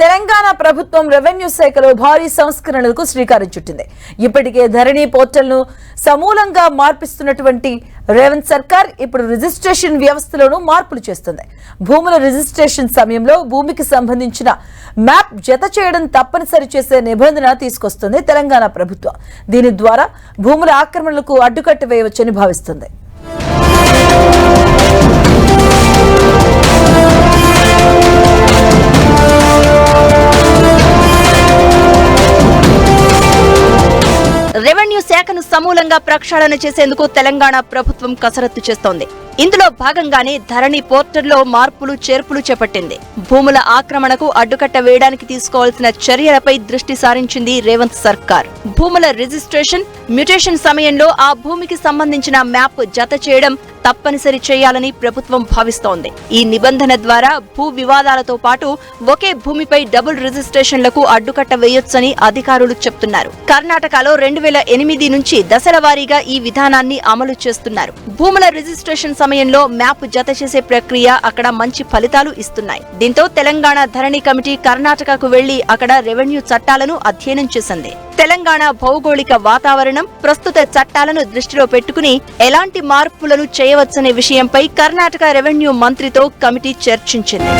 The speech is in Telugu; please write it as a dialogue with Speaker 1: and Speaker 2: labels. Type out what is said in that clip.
Speaker 1: తెలంగాణ ప్రభుత్వం రెవెన్యూ శాఖలో భారీ సంస్కరణలకు శ్రీకారం చుట్టింది. ఇప్పటికే ధరణి పోర్టల్ ను సమూలంగా మార్పిస్తున్నటువంటి రేవంత్ సర్కార్ ఇప్పుడు రిజిస్ట్రేషన్ వ్యవస్థలోనూ మార్పులు చేస్తుంది. భూముల రిజిస్ట్రేషన్ సమయంలో భూమికి సంబంధించిన మ్యాప్ జత చేయడం తప్పనిసరి చేసే నిబంధన తీసుకొస్తుంది తెలంగాణ ప్రభుత్వం. దీని ద్వారా భూముల ఆక్రమణలకు అడ్డుకట్ట వేయవచ్చని భావిస్తుంది.
Speaker 2: రెవెన్యూ శాఖను సమూలంగా ప్రక్షాళన చేసేందుకు తెలంగాణ ప్రభుత్వం కసరత్తు చేస్తోంది. ఇందులో భాగంగానే ధరణి పోర్టల్లో మార్పులు చేర్పులు చేపట్టింది. భూముల ఆక్రమణకు అడ్డుకట్ట వేయడానికి తీసుకోవాల్సిన చర్యలపై దృష్టి సారించింది రేవంత్ సర్కార్. భూముల రిజిస్ట్రేషన్, మ్యుటేషన్ సమయంలో ఆ భూమికి సంబంధించిన మ్యాప్ జత చేయడం తప్పనిసరి చేయాలని ప్రభుత్వం భావిస్తోంది. ఈ నిబంధన ద్వారా భూ వివాదాలతో పాటు ఒకే భూమిపై డబుల్ రిజిస్ట్రేషన్లకు అడ్డుకట్ట వేయొచ్చని అధికారులు చెప్తున్నారు. కర్ణాటకలో 2008 నుంచి దశల వారీగా ఈ విధానాన్ని అమలు చేస్తున్నారు. భూముల రిజిస్ట్రేషన్ సమయంలో మ్యాప్ జత చేసే ప్రక్రియ అక్కడ మంచి ఫలితాలు ఇస్తున్నాయి. దీంతో తెలంగాణ ధరణి కమిటీ కర్ణాటకకు వెళ్లి అక్కడ రెవెన్యూ చట్టాలను అధ్యయనం చేసింది. తెలంగాణ భౌగోళిక వాతావరణం, ప్రస్తుత చట్టాలను దృష్టిలో పెట్టుకుని ఎలాంటి మార్పులను చేయవచ్చనే విషయంపై కర్ణాటక రెవెన్యూ మంత్రితో కమిటీ చర్చించింది.